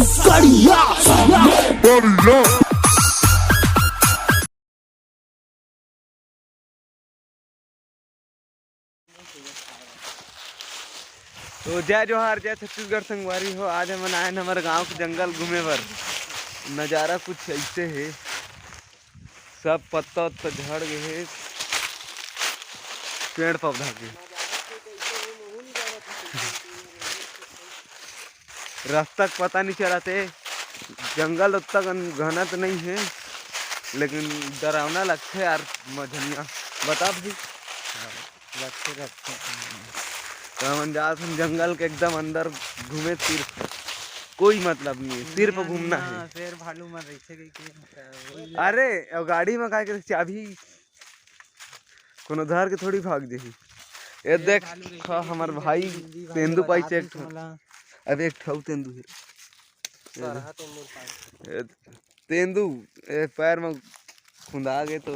तो जय जोहार, जय छत्तीसगढ़ संगवारी हो। आज हम आए हमारे गांव के जंगल घूमे पर। नज़ारा कुछ ऐसे है, सब पत्ता उत्ता झड़ गए है, पेड़ पौधा के। रास्ता पता नहीं चलाते। जंगल उतना घना तो नहीं है, लेकिन डरावना लगता है यार। मझनिया बता भी लगते तो हम जाते हम जंगल के एकदम अंदर घूमे। सिर्फ कोई मतलब नहीं है, सिर्फ घूमना है। शेर भालू मत अरे अब गाड़ी में का के चाबी कोनो धर के थोड़ी भाग जाही। ये देख हमार भाई तेंदू पाई चेक। अब एक ठौ तेंदू है, तेंदू पैर में खुंदा गए तो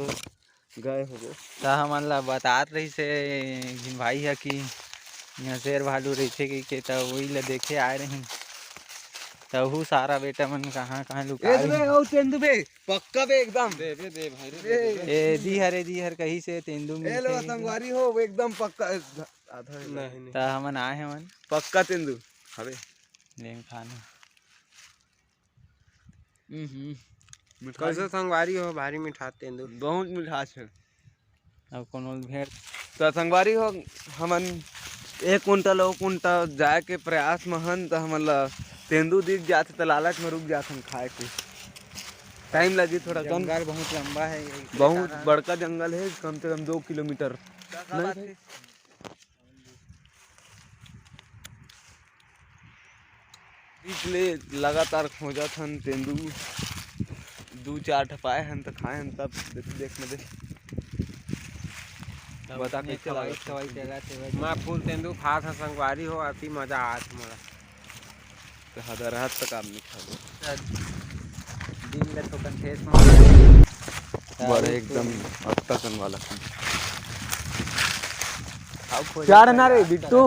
गए हो गए। तो हमन ला बतात रही से भाई है कि यहाँ शेर भालू रही के तो वही ला देखे आए रही। तो सारा बेटा मन कहाँ कहाँ लुका तेंदू बे पक्का बे एकदम दे भाई ए दी हर कहीं से तेंदू ए लो संगवारी हो एकदम पक्का। आधा नहीं तो हमन आए हैं मन पक्का तेंदू हवे लेन खाना। कैसे संगवारी हो भारी मिठास तेंदू बहुत मिठास है। अब कोनो भेड़ तो संगवारी हो हमन 1 कुंटल 2 कुंटल जाए के प्रयास में हन। तो हमन ला तेंदू दिख जाते तो लालच में रुक जाते हम खाए के। टाइम लगी थोड़ा कम। जंगल बहुत लंबा है, बहुत बड़का जंगल है, कम से कम 2 किलोमीटर। इसलिए लगातार खोजा हन तेंदू। 2-4 ठपाए हन तो खाए हन। तब देखने दे बता कैसे लगा। मैं फूल तेंदू खात संगवारी हो अति मजा आत मोला। तो हदर रात तक काम नहीं खा दिन में तो कंठेस में बड़े एकदम अक्तासन वाला चार ना रे बिट्टू।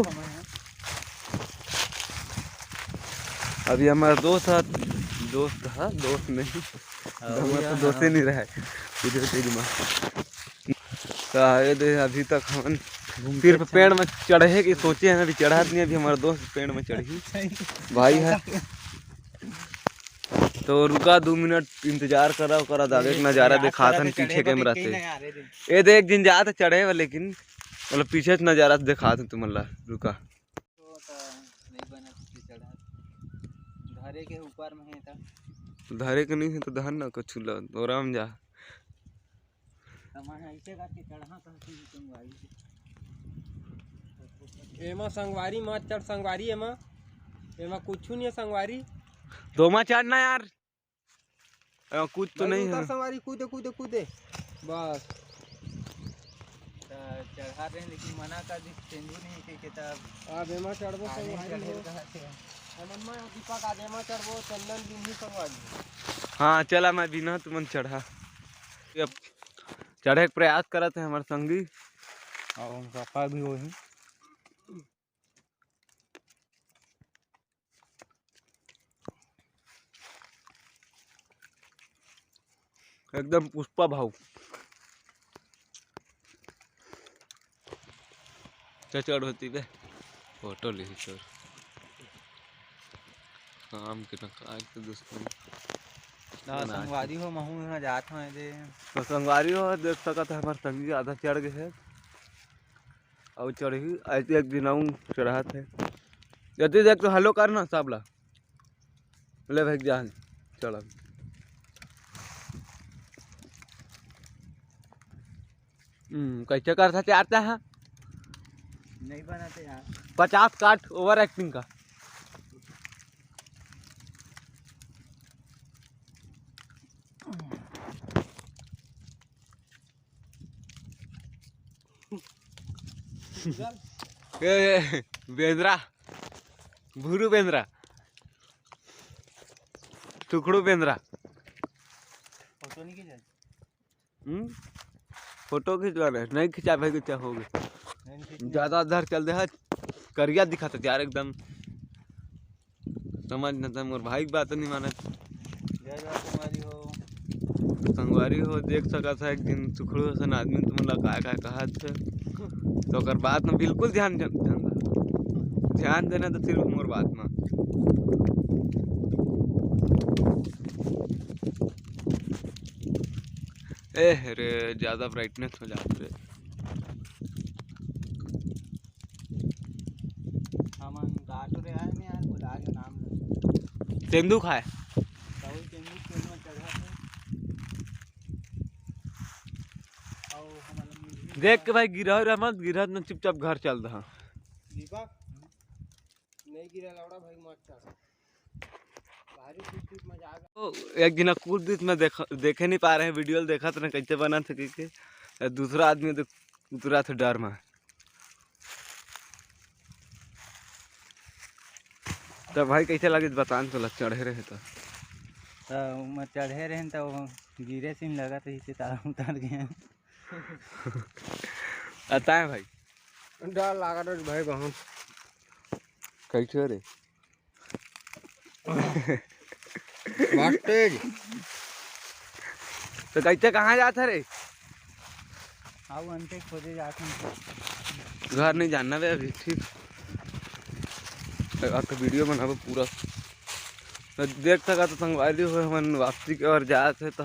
अभी हमारा दोस्त है दोस्त नहीं, हमारा तो दोस्त ही नहीं रहा है। तो आए दे अभी तक हम सिर्फ पेड़ में चढ़े की सोचे हैं। अभी चढ़ा नहीं, अभी हमारा दोस्त पेड़ में चढ़ी भाई है। तो रुका 2 मिनट इंतजार करा आगे का नज़ारा दिखा था पीछे कैमरा से। ये देख जिन जाते चढ़े हुए, लेकिन मतलब पीछे से नज़ारा दिखा था तुम। रुका धरे के ऊपर में है था। धरे के नहीं है तो धर ना कुछ आराम जा। एमा संगवारी मत चढ़ संगवारी। एमा कुछ नहीं है संगवारी। दो मा चढ़ना यार, कुछ तो नहीं है। संगवारी कूदे बस चढ़ा रहे, लेकिन मना कर दी तेंदू नहीं के तब अब एमा चढ़बो संगवारी हो। दीपक आज एमा चढ़बो चंदन दिन ही संगवारी। हाँ चला मैं बिना तुमन चढ़ा चढ़े के प्रयास करते हैं हमारे संगी और पापा भी वही। एकदम पुष्पा भाव चढ़ होती बे फोटो ली सर काम के न काज के दुश्मन। संगवारी हो महू यहाँ जात हूँ दे। तो संगवारी हो देख सकते है हमारे संगी आधा चढ़ गए है और चढ़ी ऐसे एक दिन आऊँ चढ़ा थे। यदि देख तो हेलो करना साबला ले भाई जान चढ़। कैसे कर सकते आता है नहीं बनाते यार। 50 काट ओवर एक्टिंग का। बेंद्रा भूरू बेंद्रा टुकड़ू बेंद्रा फोटो नहीं खींचा। फोटो खिंचवा रहे नहीं खिंचा भाई क्या हो गया ज्यादा अधर चल दे करिया दिखा था यार एकदम। समझ न था मोर भाई की बात नहीं मानत। जय जय संगवारी हो। संगवारी हो देख सकत है एक दिन सुखड़ू असन आदमी तुम ला काय काय कहत थे तो ओकर बात में बिल्कुल ध्यान देना तो सिर्फ मोर बात में। ए रे ज्यादा ब्राइटनेस हो जात रे। हमन काटो रे आए में यार बुला के नाम ले तेंदू खाए ताऊ केंद्र स्कूल में चढ़ा थे और हमन देख के भाई गिरह रहा मत गिरह न चुपचाप घर चल रहा। दीपक नहीं गिरा लौड़ा भाई मत चढ़ भारी कुछ मजा आ गया। तो एक दिन कूद में देखे नहीं पा रहे हैं वीडियो देखा तो ना कैसे बना था कि दूसरा आदमी तो उतरा था डर में। तो भाई कैसे लगे बता तो लग चढ़े रहे तो मैं चढ़े रहे तो गिरे सिम लगा तो इसे तार उतार गए। आता है भाई डर लगा तो भाई बहुत कैसे रे तेज। तो कैसे कहाँ जाता रे आओ अंते खोजे जाते हैं घर नहीं जानना बे अभी ठीक तो वीडियो बनाबो पूरा तो देख सका तो संगवारी हो हम वापसी के और जाते तो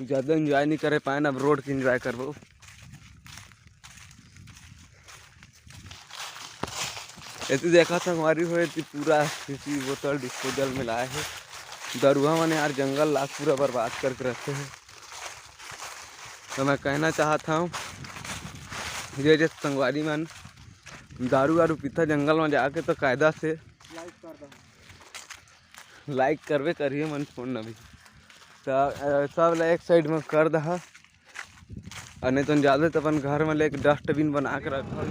ज़्यादा एंजॉय नहीं करे पाए अब रोड की एंजॉय करबो। ऐसे देखा संगवारी हो पूरा किसी बोतल डिस्पोजल में लाए है दरुआ मैंने यार जंगल लाख पूरा बर्बाद करके रखते हैं। तो मैं कहना चाहता हूँ ये संगवारी मन दारू वारू पीता जंगल में जाके तो कायदा से लाइक करवे करिए मन फोन न भी तो सब एक साइड में कर दहा और नहीं तो ज़्यादा तो अपन घर में लेके डस्टबिन बना के रखा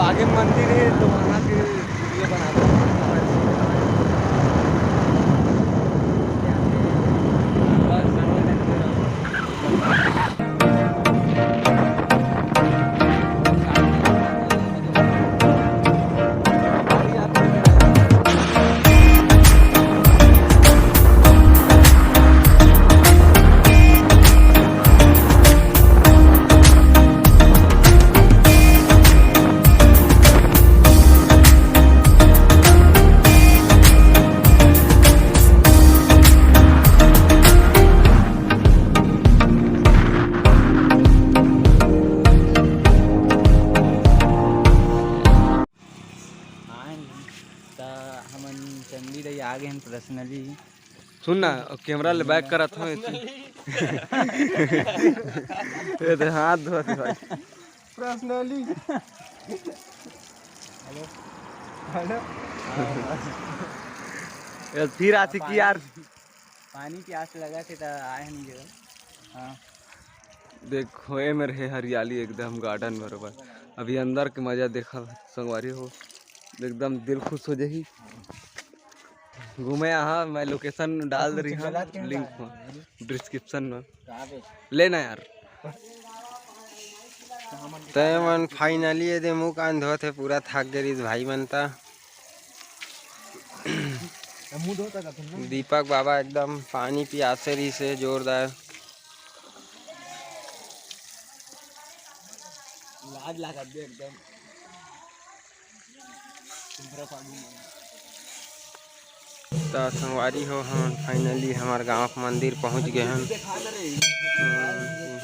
आगे मंदिर है तो वहाँ के वीडियो बना दो। आ गए हैं पर्सनली। सुन ना कैमरा ले बैक करा था ये तो हाथ धो भाई पर्सनली। हेलो हेलो फिर आती कि यार पानी प्यास लगा थे तो आए नहीं जगह। हाँ देखो ये मेरे हरियाली एकदम गार्डन बराबर अभी अंदर के मजा देखा संगवारी हो एकदम दिल खुश हो जाही। घूमे यहाँ मैं लोकेशन डाल दे रही हूँ लिंक में डिस्क्रिप्शन में लेना यार। तय मन फाइनली ये दे मुँह कान धोते पूरा थक गई भाई बनता। दीपक बाबा एकदम पानी पियासे रही से जोरदार लाज लगा दे एकदम। तो संगवारी हो हम फाइनली हमारे गांव के मंदिर पहुंच गए हैं।